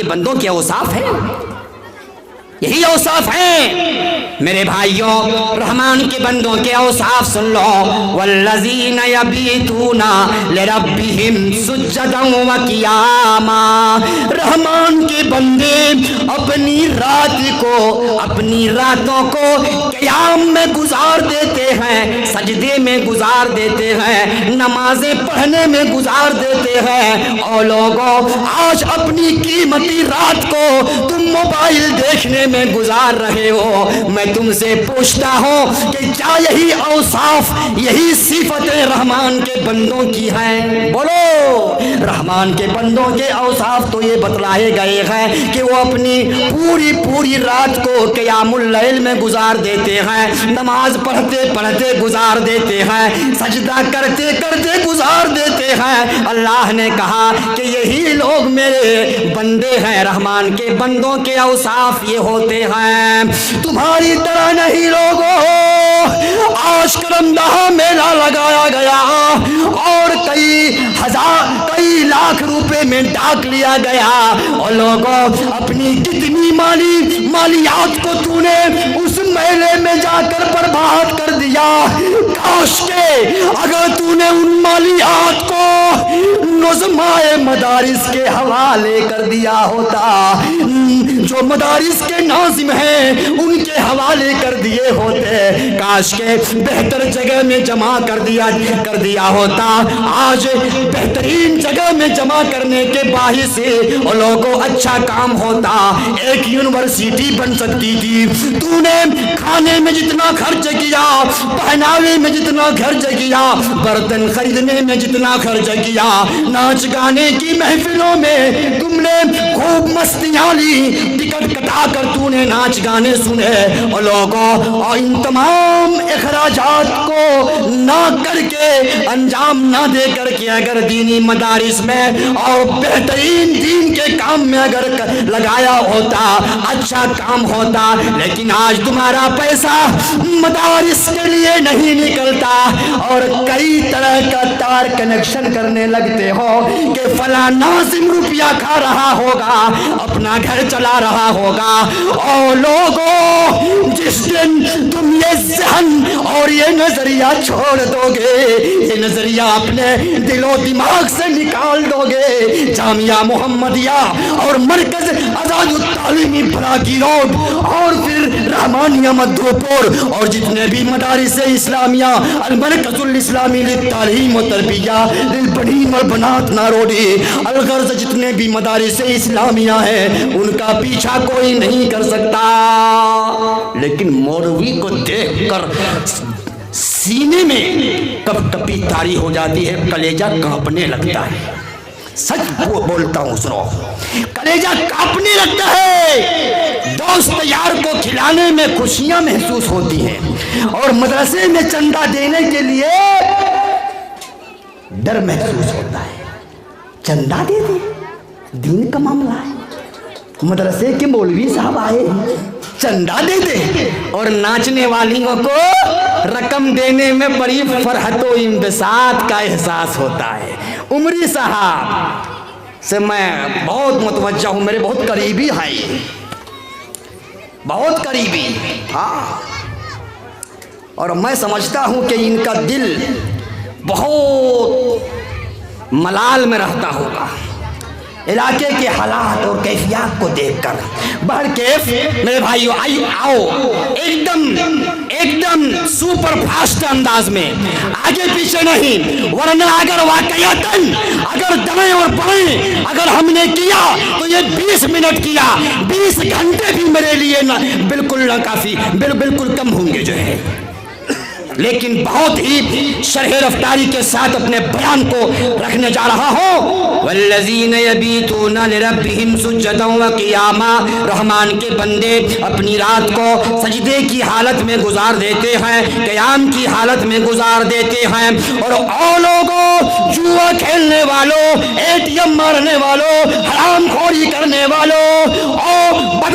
کے بندوں کے اوصاف ہیں، یہی اوصاف ہیں میرے بھائیوں۔ رحمان کے بندوں کے اوصاف سن لو، والذین یبیتون لربہم سجدا وقیاما۔ رحمان کے بندے اپنی رات کو، اپنی راتوں کو قیام میں گزار دیتے ہیں، سجدے میں گزار دیتے ہیں، نمازیں پڑھنے میں گزار دیتے ہیں۔ اور لوگوں، آج اپنی قیمتی رات کو تم موبائل دیکھنے میں گزار رہے ہو۔ میں تم سے پوچھتا ہوں کہ کیا یہی اوصاف، یہی صفتیں رحمان کے بندوں کی ہیں؟ بولو۔ رحمان کے بندوں کے اوصاف تو یہ بتلائے گئے ہیں کہ وہ اپنی پوری رات کو قیام اللیل میں گزار دیتے ہیں، نماز پڑھتے پڑھتے گزار دیتے ہیں، سجدہ کرتے کرتے گزار دیتے ہیں۔ اللہ نے کہا کہ یہی لوگ میرے بندے ہیں۔ رحمان کے بندوں کے اوصاف یہ ہوتے ہیں، تمہاری طرح نہیں لوگوں۔ آج کرمدہ میلہ لگایا گیا اور کئی لاکھ روپے میں ڈاک لیا گیا، اور لوگوں اپنی کتنی مالیات کو تو نے اس میلے میں جا کر برباد کر دیا۔ کاش کے اگر تو نے ان مالیات کو نظمائے مدارس کے حوالے کر دیا ہوتا، جو مدارس کے ناظم ہیں ان کے حوالے کر دیے ہوتے، کاش کے بہتر جگہ میں جمع کر دیا ہوتا۔ آج بہترین جگہ میں جمع کرنے کے باعث سے لوگوں اچھا کام ہوتا، ایک یونیورسٹی بن سکتی تھی۔ تو نے کھانے میں جتنا خرچ کیا، پہناوے میں جتنا خرچ کیا، برتن خریدنے میں جتنا خرچ کیا، ناچ گانے کی محفلوں میں تم نے خوب مستیاں لی، ٹکٹ کٹا کر تو نے ناچ گانے سنے، اور لوگوں اور ان تمام اخراجات کو نہ کر کے، انجام نہ دے کر کے اگر دینی مدارس میں اور بہترین دین کے کام میں اگر لگایا ہوتا، اچھا کام ہوتا۔ لیکن آج تمہارا پیسہ مدارس کے لیے نہیں نکلتا، اور کئی طرح کا تار کنیکشن کرنے لگتے ہو کہ فلاں ناظم روپیہ کھا رہا ہوگا، اپنا گھر چلا رہا ہوگا۔ اور لوگوں، جس دن تم یہ ذہن اور یہ نظریہ چھوڑ دو گے، یہ نظریہ اپنے دل و دماغ سے نکال دو گے، جامعہ محمدیہ اور مرکز آزاد التعلیمی بھراکی روڈ اور پھر رحمانیہ مدھوپور اور جتنے بھی مدارس اسلامیہ، المرکز الاسلامی للتعلیم و تربیہ للبنین والبنات ناروڈی، الغرض جتنے بھی مدارس اسلامیہ ہیں ان کا پیچھا کوئی نہیں کر سکتا۔ لیکن مولوی کو دیکھ کر سینے میں کب کپی طاری ہو جاتی ہے، کلیجہ کانپنے لگتا ہے۔ سچ بولتا ہوں، سنو، کلیجہ کانپنے لگتا ہے۔ دوست یار کو کھلانے میں خوشیاں محسوس ہوتی ہیں، اور مدرسے میں چندہ دینے کے لیے ڈر محسوس ہوتا ہے۔ چندہ دے دے، دین کا معاملہ ہے، مدرسے کے مولوی صاحب آئے چندہ دے دے، اور ناچنے والیوں کو رقم دینے میں بڑی فرحت و انبساط کا احساس ہوتا ہے۔ عمری صاحب سے میں بہت متوجہ ہوں، میرے بہت قریبی ہیں، بہت قریبی، ہاں، اور میں سمجھتا ہوں کہ ان کا دل بہت ملال میں رہتا ہوگا علاقے کے حالات اور کیفیات کو دیکھ کر۔ بہرکیف میرے بھائیو، آؤ ایک دم سپر فاسٹ انداز میں، آگے پیچھے نہیں، ورنہ اگر واقعیتاً اگر دائیں اور بائیں اگر ہم نے کیا تو یہ 20 منٹ کیا، 20 گھنٹے بھی میرے لیے بالکل نہ کافی، بالکل کم ہوں گے جو ہے۔ لیکن بہت ہی شرح رفتاری کے ساتھ اپنے بیان کو رکھنے جا رہا ہوں۔ والذین یبیتون لربہم سجدا وقیاما، رحمان کے بندے اپنی رات کو سجدے کی حالت میں گزار دیتے ہیں، قیام کی حالت میں گزار دیتے ہیں۔ اور لوگوں، جوا کھیلنے والوں، ATM مارنے والوں، حرام خوری کرنے والوں اور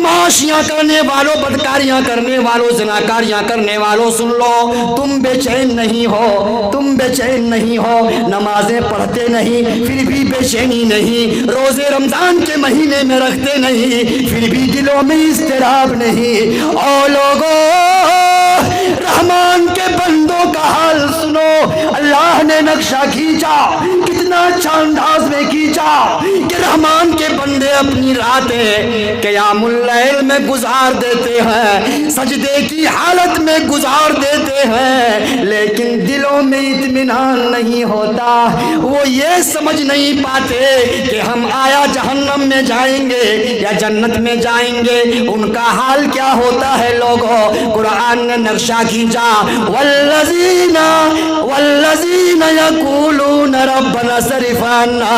बदमाशियां करने वालों, बदकारियां करने वालों, ज़िनाकारियां करने वालों, सुन लो, तुम बेचैन नहीं हो, तुम बेचैन नहीं हो, नमाजें पढ़ते नहीं फिर भी बेचैनी नहीं, रोजे रमजान के महीने में रखते नहीं फिर भी दिलों में इज़्तिराब नहीं। ओ लोगों, रहमान के बंदों का हाल सुनो। अल्लाह ने नक्शा खींचा, कितना अच्छा अंदाज में खींचा कि रहमान के बंदे अपनी रातें क़यामुल लैल में गुजार देते हैं, सजदे की हालत में गुजार देते हैं, लेकिन दिलों में इत्मीनान नहीं होता। वो ये समझ नहीं पाते कि हम आया जहन्नम में जाएंगे या जन्नत में जाएंगे। उनका हाल क्या होता है लोगों? कुरान ने नक्शा खींचा, वल्लज़ीना यक़ूलून रब्बना सरिफ़ अन्ना,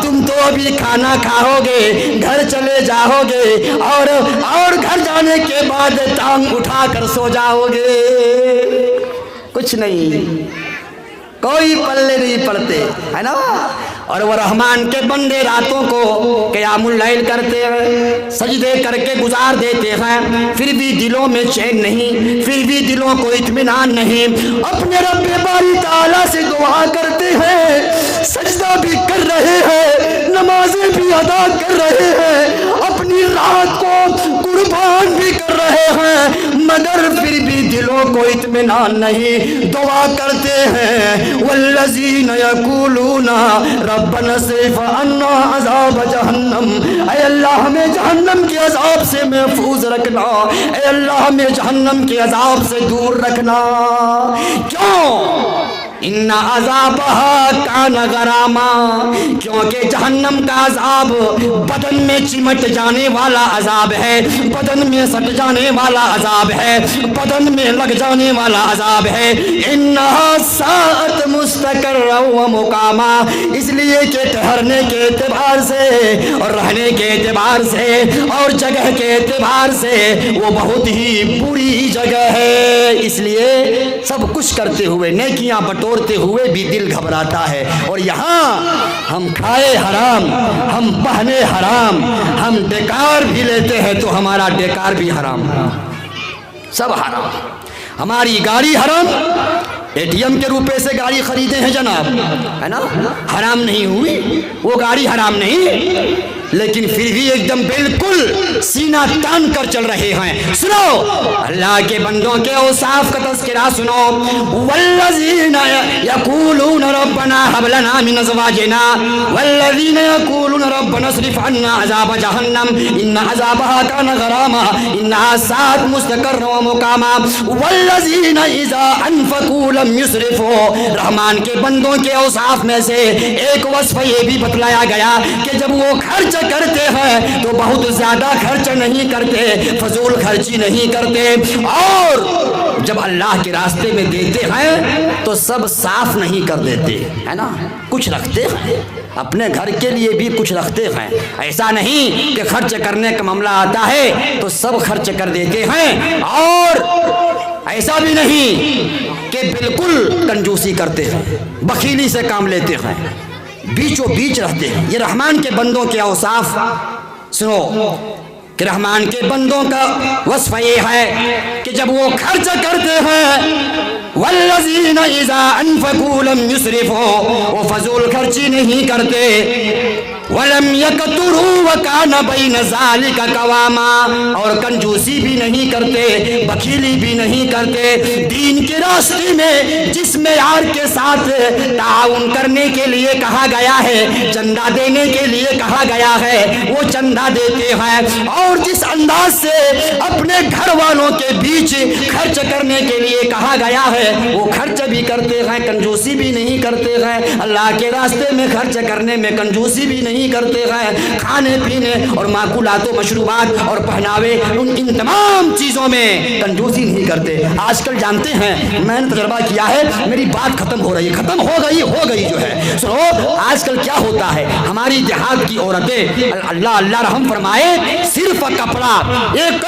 तुम तो अभी खाना खाओगे, घर चले जाओगे और घर जाने के बाद टांग उठा कर सो जाओगे, कुछ नहीं, कोई पल्ले नहीं पड़ते, है ना। और वो रहमान के बंदे रातों को क़यामुल लैल करते हैं, सजदे करके गुजार देते हैं, फिर भी दिलों में चैन नहीं, फिर भी दिलों को इत्मीनान नहीं। अपने रब्ब बारी ताला से दुआ करते हैं, सजदा भी कर रहे हैं, नमाजें भी अदा कर रहे हैं, अपनी रात को कुर्बान भी कर रहे हैं, मगर फिर भी दिलों को इत्मीनान नहीं। दुआ करते हैं, वल्लज़ीना यक़ूलूना रब्बना सरिफ़ अन्ना अज़ाब जहन्नम, ऐ अल्लाह हमें जहन्नम के अज़ाब से महफूज रखना, ऐ अल्लाह हमें जहन्नम के अज़ाब से दूर रखना। क्यों? इन्ना अज़ाबहा कान गरामा, क्योंकि जहन्नम का अज़ाब बदन में चिमट जाने वाला अज़ाब है, बदन में सट जाने वाला अज़ाब है, बदन में लग जाने वाला अज़ाब है। इन्नहा साअत मुस्तक़र्रा व मुक़ामा, इसलिए कि ठहरने के एतबार से और रहने के एतबार से और जगह के एतबार से वो बहुत ही बुरी जगह है। इसलिए सब कुछ करते हुए, नेकियां बटोरते हुए भी दिल घबराता है। और यहाँ हम खाए हराम, हम पहने हराम, हम डेकार भी लेते हैं तो हमारा डेकार भी हराम, सब हराम। हमारी गाड़ी हराम, एटीएम के रुपए से गाड़ी खरीदे हैं जनाब, है ना, हराम नहीं हुई, वो गाड़ी हराम नहीं, लेकिन फिर भी एकदम बिल्कुल सीना तान कर चल रहे हैं। सुनो अल्लाह के बंदों के औसाफ का तज़किरा सुनो, वल्लज़ीना यक़ूलून रब्बना हब लना मिन अज़वाजिना वल्लज़ीना यक़ूलून रब्बना सरिफ़ अन्ना अज़ाब जहन्नम इन्ना अज़ाबहा कान गरामा इन्नहा साअत मुस्तक़र्रा व मुक़ामा वल्लज़ीना इज़ा अनफ़क़ू लम युस्रिफ़ू। रहमान के बंदों के औसाफ में से एक वस्फ़ ये भी बतलाया गया कि जब वो खर्च करते हैं तो बहुत ज्यादा खर्च नहीं करते, फजूल खर्ची नहीं करते, और जब अल्लाह के रास्ते में देते हैं तो सब साफ नहीं कर देते, है ना, कुछ रखते हैं, अपने घर के लिए भी कुछ रखते हैं। ऐसा नहीं कि खर्च करने का मामला आता है तो सब खर्च कर देते हैं, और ऐसा भी नहीं कि बिल्कुल कंजूसी करते हैं, बखीली से काम लेते हैं, बीचों बीच रहते हैं। ये रहमान के बंदों के औसाफ सुनो कि रहमान के बंदों का वस्फ ये है कि जब वो खर्च करते हैं, वल्लज़ीना इज़ा अनफ़क़ू लम युस्रिफ़ू, वो फजूल खर्ची नहीं करते, वलम यक़तुरू व कान बैन ज़ालिका क़वामा, और कंजूसी भी नहीं करते, बखीली भी नहीं करते। दीन के रास्ते में जिस मेयार के साथ ताउन करने के लिए कहा गया है, चंदा देने के लिए कहा गया है, वो चंदा देते हैं, और जिस अंदाज से अपने घर वालों के बीच खर्च करने के लिए कहा गया है वो खर्च भी करते हैं, कंजूसी भी नहीं करते हैं। अल्लाह के रास्ते में खर्च करने में कंजूसी भी नहीं करते हैं। खाने पीने और माकुलात मशरूबात और पहनावे, इन तमाम चीज़ों में कंजूसी नहीं करते। आजकल जानते हैं, मैंने तजर्बा किया है, मेरी बात खत्म हो रही है, खत्म हो गई जो है। सुनो आजकल क्या होता है, हमारी देहात की औरतें, अल्लाह अल्लाह रहम फरमाए, सिर्फ कपड़ा एक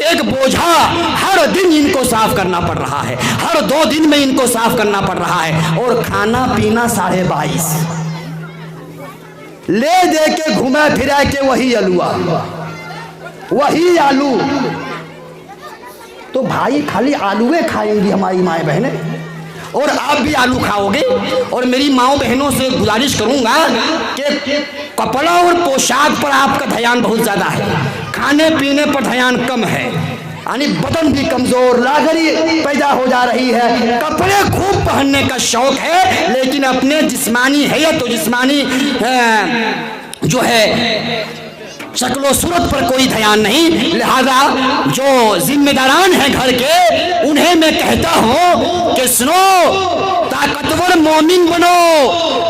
एक बोझा हर दिन इनको साफ करना पड़ रहा है, हर 2 दिन में इनको साफ करना पड़ रहा है, और खाना पीना 22.5 ले दे के घुमा फिरा के वही अलुआ, वही आलू। तो भाई खाली आलूए खाएंगी हमारी माए बहनें, और आप भी आलू खाओगे। और मेरी माओ बहनों से गुजारिश करूंगा कि कपड़ा और पोशाक पर आपका ध्यान बहुत ज़्यादा है, खाने पीने पर ध्यान कम है, यानी बदन भी कमज़ोर लागरी पैदा हो जा रही है। कपड़े खूब पहनने का शौक है, लेकिन अपने जिस्मानी हैयत तो जिस्मानी जो है शक्लो सूरत पर कोई ध्यान नहीं। लिहाजा जो जिम्मेदारान हैं घर के, उन्हें मैं कहता हूं कि सुनो, ताकतवर मोमिन बनो,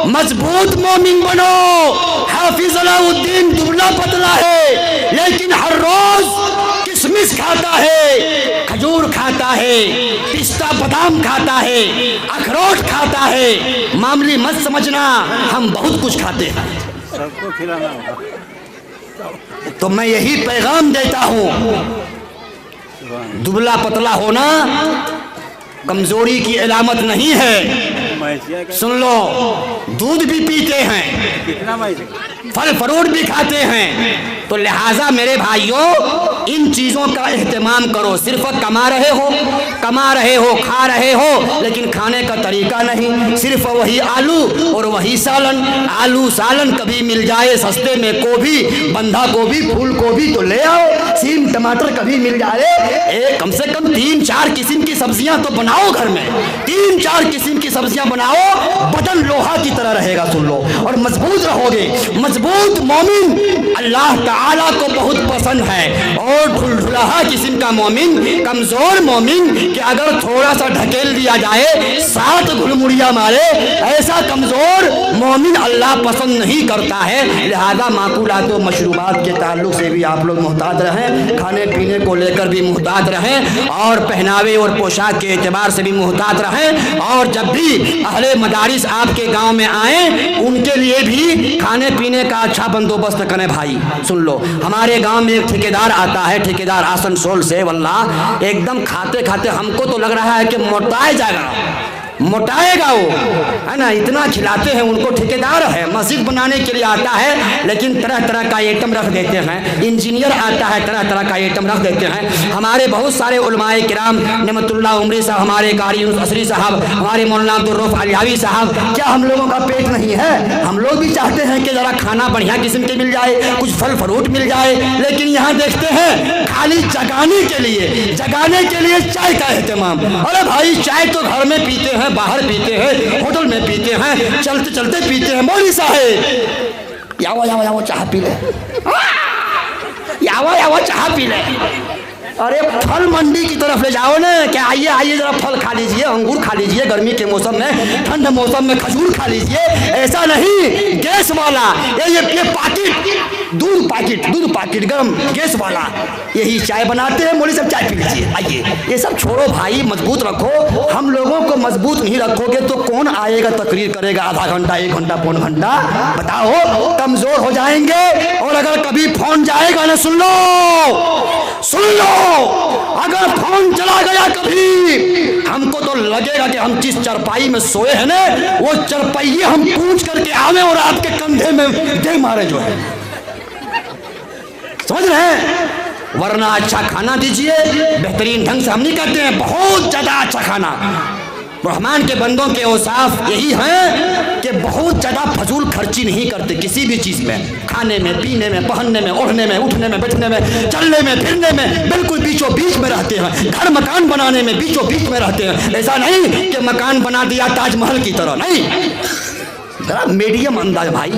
मजबूत मोमिन बनो। हाफिज अलाउद्दीन दुबला पतला है, लेकिन हर रोज किशमिश खाता है, खजूर खाता है, पिस्ता बादाम खाता है, अखरोट खाता है। मामूली मत समझना, हम बहुत कुछ खाते हैं, सबको खिलाना होगा। तो मैं यही पैगाम देता हूं, दुबला पतला होना कमजोरी की अलामत नहीं है। सुन लो, दूध भी पीते हैं, कितना फल फ्रूट भी खाते हैं, तो लिहाजा मेरे भाइयों इन चीज़ों का एहतमाम करो। सिर्फ कमा रहे हो, खा रहे हो, लेकिन खाने का तरीका नहीं। सिर्फ वही आलू और वही सालन, आलू सालन कभी मिल जाए सस्ते में, गोभी, बंधा गोभी, फूल गोभी तो ले आओ, सीम टमाटर कभी मिल जाए। कम से कम 3-4 किस्म की सब्जियां तो बनाओ घर में, 3-4 किस्म की सब्जियां बनाओ, बदन लोहा की तरह रहेगा। सुन लो, और मजबूत रहोगे। मजबूत मोमिन अल्लाह ताला को बहुत पसंद है, और ढुलढुलाहा किस्म का मोमिन, कमजोर मोमिन कि अगर थोड़ा सा ढकेल दिया जाए 7 घुलमुड़िया मारे, ऐसा कमजोर मोमिन अल्लाह पसंद नहीं करता है। लिहाजा माकूलात व मशरूबात के ताल्लुक से भी आप लोग मुहतात रहें, खाने पीने को लेकर भी मुहतात रहें, और पहनावे और पोशाक के एतबार से भी मुहतात रहें। और जब भी अहले मदारिस आपके गांव में आए, उनके लिए भी खाने पीने का अच्छा बंदोबस्त करें। भाई सुन लो, हमारे गांव में एक ठेकेदार आता है, ठेकेदार आसनसोल से, वल्लाह एकदम खाते खाते हमको तो लग रहा है कि मोटाएगा वो, है ना, इतना खिलाते हैं उनको। ठेकेदार है, मस्जिद बनाने के लिए आता है, लेकिन तरह तरह का आइटम रख देते हैं। इंजीनियर आता है, तरह तरह का आइटम रख देते हैं। हमारे बहुत सारे उलमाए किराम, नेमतुल्लाह उमरी साहब, हमारे कारी असरी साहब, हमारे मौलाना अब्दुल रऊफ अलियावी साहब, क्या हम लोगों का पेट नहीं है? हम लोग भी चाहते हैं कि ज़रा खाना बढ़िया किस्म के मिल जाए, कुछ फल फ्रूट मिल जाए, लेकिन यहाँ देखते हैं खाली जगाने के लिए चाय का एहतमाम। अरे भाई, चाय तो घर में पीते हैं, बाहर पीते हैं, होटल में पीते हैं, चलते चलते पीते हैं। मौलवी साहब यावो चाह पी ले, यावो चाह पी ले। अरे फल मंडी की तरफ ले जाओ ना, क्या आइए जरा फल खा लीजिए, अंगूर खा लीजिए, गर्मी के मौसम में, ठंड मौसम में खजूर खा लीजिए। ऐसा नहीं, गैस वाला ये दूध पाकिट गरम गैस वाला, यही चाय बनाते हैं। मोली सब चाय पी लीजिए, आइए। ये सब छोड़ो भाई, मजबूत रखो। हम लोगों को मजबूत नहीं रखोगे तो कौन आएगा तकरीर करेगा आधा घंटा, 1 घंटा, पौन घंटा? बताओ, कमजोर हो जाएंगे। और अगर कभी फोन जाएगा ना, सुन लो, अगर फोन चला गया कभी, हमको तो लगेगा कि हम जिस चरपाई में सोए हैं ना, वो चरपाई हम पूछ करके आवे और आपके कंधे में दे मारे, जो है, समझ रहे हैं? वरना अच्छा खाना दीजिए, बेहतरीन ढंग से। हम नहीं कहते हैं बहुत ज्यादा अच्छा खाना, रहमान के बंदों के औसाफ यही हैं कि बहुत ज़्यादा फजूल खर्ची नहीं करते किसी भी चीज़ में, खाने में, पीने में, पहनने में, ओढ़ने में, उठने में, बैठने में, चलने में, फिरने में, बिल्कुल बीचों बीच में रहते हैं। घर मकान बनाने में बीचों बीच में रहते हैं। ऐसा नहीं कि मकान बना दिया ताजमहल की तरह, नहीं, जरा मीडियम अंदाज भाई।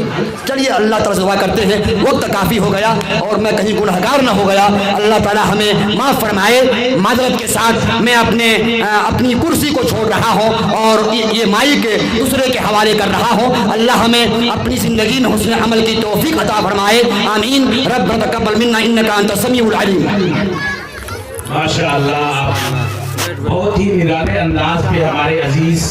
चलिए अल्लाह ताला से दुआ करते हैं, वक्त काफ़ी हो गया और मैं कहीं गुनहगार ना हो गया। अल्लाह ताला हमें माफ़ फरमाए। माजरत के साथ मैं अपनी कुर्सी को छोड़ रहा हूँ और ये माइक दूसरे के हवाले कर रहा हूँ। अल्लाह हमें अपनी ज़िंदगी में हुस्न अमल की तौफीक अता फरमाए। आमीन। रब्बना तक़ब्बल मिन्ना इन्नका अंतस समीउल अलीम। माशाअल्लाह, बहुत ही निराले अंदाज पे हमारे अजीज